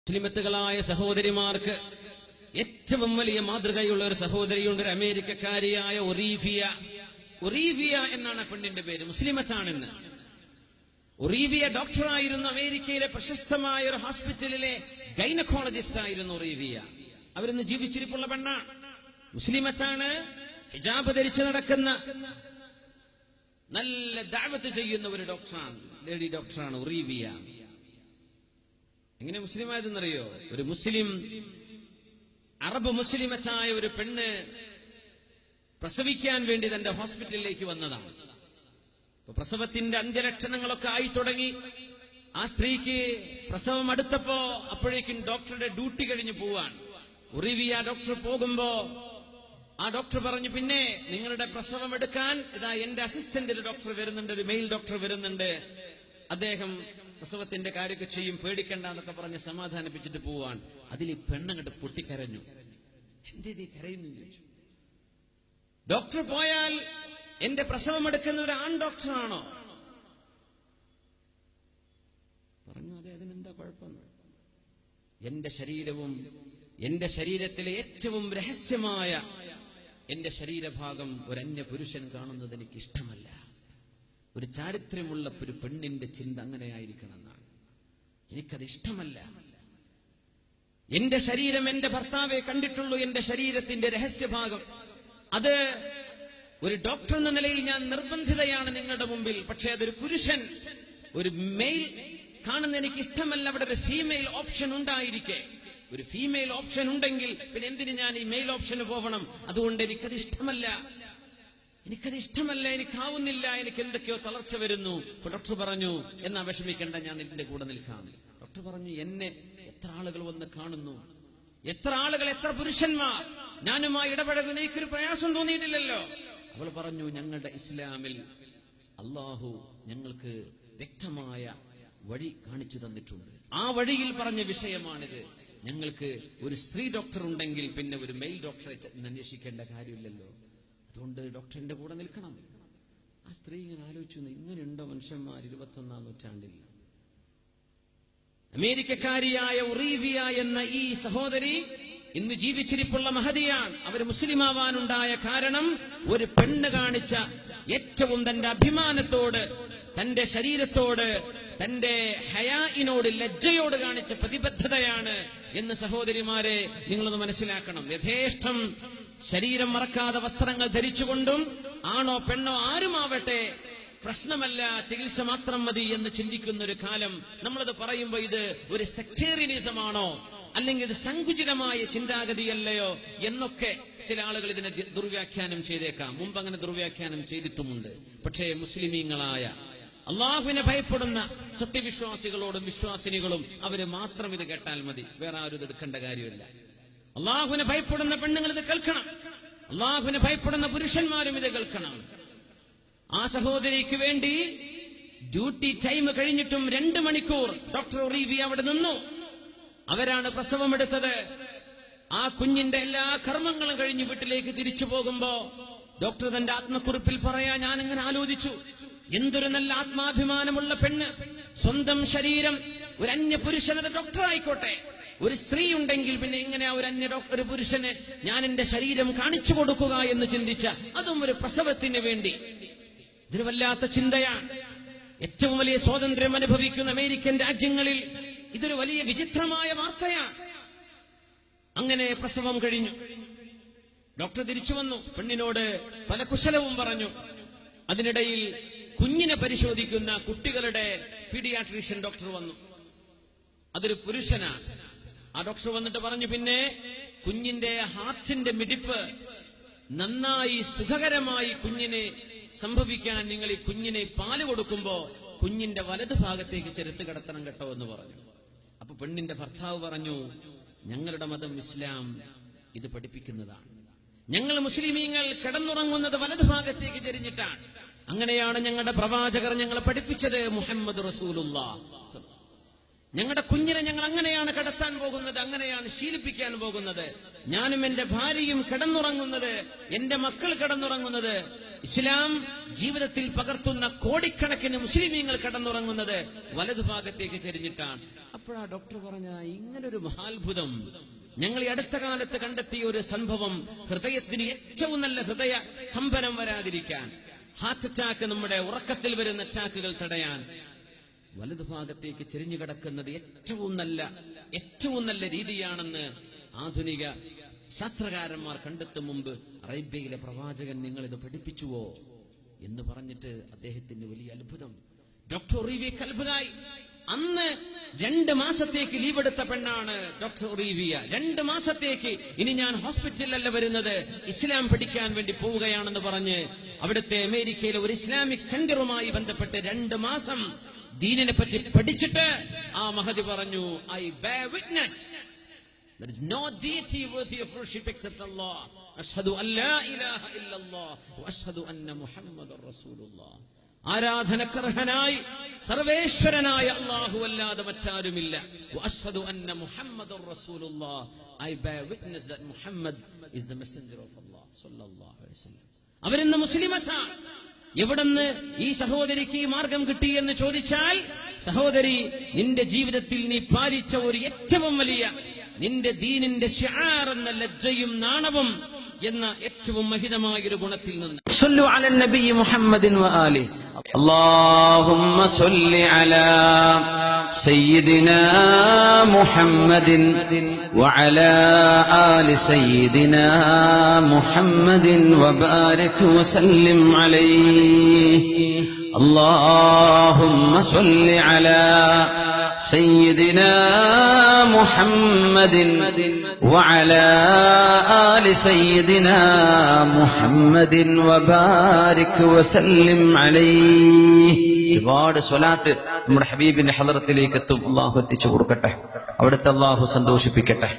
മുസ്ലിമത്തുകളായ സഹോദരിമാർക്ക് ഏറ്റവും വലിയ മാതൃകയുള്ള ഒരു സഹോദരിയുണ്ട്, ഒരു അമേരിക്കക്കാരിയായ ഒറീവിയ എന്നാണ് പെണ്ണിന്റെ പേര്. മുസ്ലിമത്താണെന്ന്. ഒറീവിയ ഡോക്ടറായിരുന്നു. അമേരിക്കയിലെ പ്രശസ്തമായ ഒരു ഹോസ്പിറ്റലിലെ ഗൈനക്കോളജിസ്റ്റ് ആയിരുന്നു ഒറീവിയ. അവരിന്ന് ജീവിച്ചിരിപ്പുള്ള പെണ്ണാണ്, മുസ്ലിമത്താണ്, ഹിജാബ് ധരിച്ച് നടക്കുന്ന നല്ല ദഅവത്ത് ചെയ്യുന്ന ഒരു ഡോക്ടറാണ്, ലേഡി ഡോക്ടറാണ് ഒറീവിയ. എങ്ങനെ മുസ്ലിമായതെന്നറിയോ? ഒരു മുസ്ലിം, അറബ് മുസ്ലിമച്ചായ ഒരു പെണ്ണ് പ്രസവിക്കാൻ വേണ്ടി തന്റെ ഹോസ്പിറ്റലിലേക്ക് വന്നതാണ്. പ്രസവത്തിന്റെ അന്ത്യലക്ഷണങ്ങളൊക്കെ ആയി തുടങ്ങി. ആ സ്ത്രീക്ക് പ്രസവം അടുത്തപ്പോ അപ്പോഴേക്കും ഡോക്ടറുടെ ഡ്യൂട്ടി കഴിഞ്ഞു പോവാൻ. ഒറീവിയ ഡോക്ടർ പോകുമ്പോ ആ ഡോക്ടർ പറഞ്ഞു, പിന്നെ നിങ്ങളുടെ പ്രസവം എടുക്കാൻ ഇതാ എന്റെ അസിസ്റ്റന്റ് ഒരു ഡോക്ടർ വരുന്നുണ്ട്, ഒരു മെയിൽ ഡോക്ടർ വരുന്നുണ്ട്, അദ്ദേഹം പ്രസവത്തിന്റെ കാര്യമൊക്കെ ചെയ്യും, പേടിക്കണ്ട എന്നൊക്കെ പറഞ്ഞ് സമാധാനിപ്പിച്ചിട്ട് പോവാൻ. അതിൽ ഈ പെണ്ണങ്ങട്ട് പൊട്ടിക്കരഞ്ഞു. എന്തേ കരയുന്നു ചോദിച്ചു. ഡോക്ടർ പോയാൽ എന്റെ പ്രസവം എടുക്കുന്ന ഒരു ആൺ ഡോക്ടറാണോ? പറഞ്ഞു, അതെ, അതിനെന്താ കുഴപ്പം? എന്റെ ശരീരവും എന്റെ ശരീരത്തിലെ ഏറ്റവും രഹസ്യമായ എന്റെ ശരീരഭാഗം ഒരു അന്യ പുരുഷൻ കാണുന്നത് എനിക്ക് ഇഷ്ടമല്ല. ഒരു ചാരിത്രമുള്ള ഒരു പെണ്ണിന്റെ ചിന്ത അങ്ങനെയായിരിക്കണം എന്നാണ്. എനിക്കത് ഇഷ്ടമല്ല. എന്റെ ശരീരം എന്റെ ഭർത്താവെ കണ്ടിട്ടുള്ളൂ, എന്റെ ശരീരത്തിന്റെ രഹസ്യഭാഗം. അത് ഒരു ഡോക്ടർ എന്ന നിലയിൽ ഞാൻ നിർബന്ധിതയാണ് നിങ്ങളുടെ മുമ്പിൽ. പക്ഷേ അതൊരു പുരുഷൻ, ഒരു മെയിൽ കാണുന്ന എനിക്ക് ഇഷ്ടമല്ല. അവിടെ ഒരു ഫീമെയിൽ ഓപ്ഷൻ ഉണ്ടായിരിക്കെ, ഒരു ഫീമെയിൽ ഓപ്ഷൻ ഉണ്ടെങ്കിൽ പിന്നെ എന്തിന് ഞാൻ ഈ മെയിൽ ഓപ്ഷന് പോകണം? അതുകൊണ്ട് എനിക്കത് ഇഷ്ടമല്ല, എനിക്കാവുന്നില്ല, എനിക്ക് എന്തൊക്കെയോ തളർച്ച വരുന്നു. ഡോക്ടർ പറഞ്ഞു, എന്നാ വിഷമിക്കണ്ട, ഞാൻ നിന്റെ കൂടെ നിൽക്കാം. ഡോക്ടർ പറഞ്ഞു, എന്നെ എത്ര ആളുകൾ വന്ന് കാണുന്നു, എത്ര ആളുകൾ, എത്ര പുരുഷന്മാർ, ഞാനുമായി ഇടപഴകുന്ന എനിക്കൊരു പ്രയാസം തോന്നിയിട്ടില്ലല്ലോ. അവൾ പറഞ്ഞു, ഞങ്ങളുടെ ഇസ്ലാമിൽ അള്ളാഹു ഞങ്ങൾക്ക് വ്യക്തമായ വഴി കാണിച്ചു തന്നിട്ടുണ്ട്. ആ വഴിയിൽ പറഞ്ഞ വിഷയമാണിത്. ഞങ്ങൾക്ക് ഒരു സ്ത്രീ ഡോക്ടർ ഉണ്ടെങ്കിൽ പിന്നെ ഒരു മെയിൽ ഡോക്ടറെ അന്വേഷിക്കേണ്ട കാര്യമില്ലല്ലോ. അതുകൊണ്ട് ഡോക്ടറിന്റെ കൂടെ നിൽക്കണം. ആ സ്ത്രീ ഇങ്ങനെ ആലോചിച്ചു, ഇങ്ങനെയുണ്ടോ മനുഷ്യന്മാർ 21ാം നൂറ്റാണ്ടിൽ? അമേരിക്കക്കാരിയായ ഒറീവിയ എന്ന ഈ സഹോദരി ഇന്ന് ജീവിച്ചിരിപ്പുള്ള മഹദിയാണ്. അവർ മുസ്ലിമാവാനുണ്ടായ കാരണം ഒരു പെണ്ണ് കാണിച്ച ഏറ്റവും തന്റെ അഭിമാനത്തോട്, തന്റെ ശരീരത്തോട്, തന്റെ ഹയാഇനോട്, ലജ്ജയോട് കാണിച്ച പ്രതിബദ്ധതയാണ് എന്ന് സഹോദരിമാരെ നിങ്ങളൊന്ന് മനസ്സിലാക്കണം. യഥേഷ്ടം ശരീരം മറക്കാതെ വസ്ത്രങ്ങൾ ധരിച്ചുകൊണ്ടും ആണോ പെണ്ണോ ആരുമാവട്ടെ പ്രശ്നമല്ല, ചികിത്സ മാത്രം മതി എന്ന് ചിന്തിക്കുന്ന ഒരു കാലം. നമ്മളത് പറയുമ്പോൾ ഇത് ഒരു സെക്ടേറിയനിസമാണോ, അല്ലെങ്കിൽ ഇത് സങ്കുചിതമായ ചിന്താഗതിയല്ലയോ എന്നൊക്കെ ചില ആളുകൾ ഇതിനെ ദുർവ്യാഖ്യാനം ചെയ്തേക്കാം. മുമ്പ് അങ്ങനെ ദുർവ്യാഖ്യാനം ചെയ്തിട്ടുമുണ്ട്. പക്ഷേ മുസ്ലിമീങ്ങളായ അള്ളാഹുവിനെ ഭയപ്പെടുന്ന സത്യവിശ്വാസികളോടും വിശ്വാസിനികളും അവര് മാത്രം ഇത് കേട്ടാൽ മതി, വേറെ ആരും ഇത് എടുക്കേണ്ട കാര്യമില്ല. അള്ളാഹുവിനെ ഭയപ്പെടുന്ന പെണ്ണുങ്ങൾ ഇത് കേൾക്കണം, അള്ളാഹുവിനെ ഭയപ്പെടുന്ന പുരുഷന്മാരും ഇത് കേൾക്കണം. ആ സഹോദരിക്ക് വേണ്ടി ഡ്യൂട്ടി ടൈം കഴിഞ്ഞിട്ടും 2 മണിക്കൂർ ഡോക്ടർ ഒറീവിയ അവിടെ നിന്നു. അവരാണ് പ്രസവമെടുത്തത്. ആ കുഞ്ഞിന്റെ എല്ലാ കർമ്മങ്ങളും കഴിഞ്ഞ് വീട്ടിലേക്ക് തിരിച്ചു പോകുമ്പോ ഡോക്ടർ തന്റെ ആത്മക്കുറിപ്പിൽ പറയാ, ഞാനിങ്ങനെ ആലോചിച്ചു, എന്തൊരു നല്ല ആത്മാഭിമാനമുള്ള പെണ്ണ്, സ്വന്തം ശരീരം ഒരു അന്യ പുരുഷനത് ഡോക്ടർ ആയിക്കോട്ടെ, ഒരു സ്ത്രീ ഉണ്ടെങ്കിൽ പിന്നെ എങ്ങനെയാ ഒരു പുരുഷന് ഞാൻ എന്റെ ശരീരം കാണിച്ചു കൊടുക്കുക എന്ന് ചിന്തിച്ച, അതും ഒരു പ്രസവത്തിന് വേണ്ടി. ഇതൊരു വല്ലാത്ത ചിന്തയാണ്. ഏറ്റവും വലിയ സ്വാതന്ത്ര്യം അനുഭവിക്കുന്ന അമേരിക്കൻ രാജ്യങ്ങളിൽ ഇതൊരു വലിയ വിചിത്രമായ വാർത്തയാണ്. അങ്ങനെ പ്രസവം കഴിഞ്ഞു, ഡോക്ടർ തിരിച്ചു വന്നു, പെണ്ണിനോട് പല കുശലവും പറഞ്ഞു. അതിനിടയിൽ കുഞ്ഞിനെ പരിശോധിക്കുന്ന കുട്ടികളുടെ പീഡിയാട്രീഷ്യൻ ഡോക്ടർ വന്നു. അതൊരു പുരുഷനാണ്. ആ ഡോക്ടർ വന്നിട്ട് പറഞ്ഞു, പിന്നെ കുഞ്ഞിന്റെ ഹാർട്ടിന്റെ മിടിപ്പ് നന്നായി സുഖകരമായി കുഞ്ഞിനെ സംഭവിക്കാൻ നിങ്ങൾ ഈ കുഞ്ഞിനെ പാല് കൊടുക്കുമ്പോ കുഞ്ഞിന്റെ വലതു ഭാഗത്തേക്ക് ചെരുത്ത് കിടത്തണം കേട്ടോ എന്ന് പറഞ്ഞു. അപ്പൊ പെണ്ണിന്റെ ഭർത്താവ് പറഞ്ഞു, ഞങ്ങളുടെ മതം ഇസ്ലാം ഇത് പഠിപ്പിക്കുന്നതാണ്. ഞങ്ങൾ മുസ്ലിമീങ്ങൾ കിടന്നുറങ്ങുന്നത് വലതു ഭാഗത്തേക്ക് ചെരിഞ്ഞിട്ടാണ്. അങ്ങനെയാണ് ഞങ്ങളുടെ പ്രവാചകർ ഞങ്ങളെ പഠിപ്പിച്ചത്, മുഹമ്മദ് റസൂലുള്ളാഹ്. ഞങ്ങളുടെ കുഞ്ഞിനെ ഞങ്ങൾ അങ്ങനെയാണ് കിടത്താൻ പോകുന്നത്, അങ്ങനെയാണ് ശീലിപ്പിക്കാൻ പോകുന്നത്. ഞാനും എന്റെ ഭാര്യയും കിടന്നുറങ്ങുന്നത്, എന്റെ മക്കൾ കിടന്നുറങ്ങുന്നത്, ഇസ്ലാം ജീവിതത്തിൽ പകർത്തുന്ന കോടിക്കണക്കിന് മുസ്ലിമീങ്ങൾ കിടന്നുറങ്ങുന്നത് വലതുഭാഗത്തേക്ക് ചെരിഞ്ഞിട്ടാണ്. അപ്പോൾ അപ്പോഴാ ഡോക്ടർ പറഞ്ഞ ഇങ്ങനൊരു മഹാത്ഭുതം ഞങ്ങൾ ഈ അടുത്ത കാലത്ത് കണ്ടെത്തിയ ഒരു സംഭവം, ഹൃദയത്തിന് ഏറ്റവും നല്ല ഹൃദയ സ്തംഭനം വരാതിരിക്കാൻ, ഹാർട്ട് അറ്റാക്ക്, നമ്മുടെ ഉറക്കത്തിൽ വരുന്ന അറ്റാക്കുകൾ തടയാൻ വലതുഭാഗത്തേക്ക് ചെരിഞ്ഞു കിടക്കുന്നത് ഏറ്റവും നല്ല രീതിയാണെന്ന് ആധുനിക ശാസ്ത്രകാരന്മാർ കണ്ടെത്തും മുമ്പ് അറേബ്യയിലെ പ്രവാചകൻ നിങ്ങൾ ഇത് പഠിപ്പിച്ചുവോ എന്ന് പറഞ്ഞിട്ട് അദ്ദേഹത്തിന് വലിയ അത്ഭുതം. ഡോക്ടർ ഒറീവിയക്ക് അത്ഭുതമായി. അന്ന് 2 മാസത്തേക്ക് ലീവ് എടുത്ത പെണ്ണാണ് ഡോക്ടർ ഒറീവിയ. 2 മാസത്തേക്ക് ഇനി ഞാൻ ഹോസ്പിറ്റലിലല്ല വരുന്നത്, ഇസ്ലാം പഠിക്കാൻ വേണ്ടി പോവുകയാണെന്ന് പറഞ്ഞ് അവിടുത്തെ അമേരിക്കയിലെ ഒരു ഇസ്ലാമിക് സെന്ററുമായി ബന്ധപ്പെട്ട് 2 മാസം ദീനിനെ പറ്റി പഠിച്ചിട്ട് ആ മഹദി പറഞ്ഞു, I bear witness there is no deity worthy of worship except Allah. അഷ്ഹദു അല്ലാ ഇലാഹ ഇല്ലല്ലാഹ് വ അഷ്ഹദു അന്ന മുഹമ്മദർ റസൂലുള്ളാഹ്. ആരാധനക്കർഹനായി സർവേശ്വരനായ അല്ലാഹു അല്ലാതെ മറ്റാരുമില്ല. വ അഷ്ഹദു അന്ന മുഹമ്മദർ റസൂലുള്ളാഹ്. I bear witness that Muhammad is the messenger of Allah sallallahu alaihi wasallam. അവരിന്ന് മുസ്ലിമത്താണ്. എവിടുന്ന് ഈ സഹോദരിക്ക് ഈ മാർഗം കിട്ടി എന്ന് ചോദിച്ചാൽ, സഹോദരി, നിന്റെ ജീവിതത്തിൽ നീ പാലിച്ച ഒരു ഏറ്റവും വലിയ നിന്റെ ദീനിന്റെ ശിആർ എന്ന ലജ്ജയും നാണവും എന്ന ഏറ്റവും മഹിതമായ ഒരു ഗുണത്തിൽ നിന്ന്. സല്ലു അലൻ നബി മുഹമ്മദിൻ വ ആലി. അല്ലാഹുമ്മ സല്ലി അലാ സയ്യിദിനാ മുഹമ്മദിൻ വ അലാ ആലി സയ്യിദിനാ മുഹമ്മദിൻ വ ബാരിക് വ സല്ലിം അലൈഹി. اللهم صل على سيدنا محمد وعلى آل سيدنا محمد وبارك وسلم عليه. ഒരുപാട് സ്വലാത്ത് നമ്മുടെ ഹബീബിന്റെ ഹളറത്തിലേക്ക് എത്തും. അല്ലാഹു എത്തിച്ചു കൊടുക്കട്ടെ, അവിടുത്തെ അല്ലാഹു സന്തോഷിപ്പിക്കട്ടെ.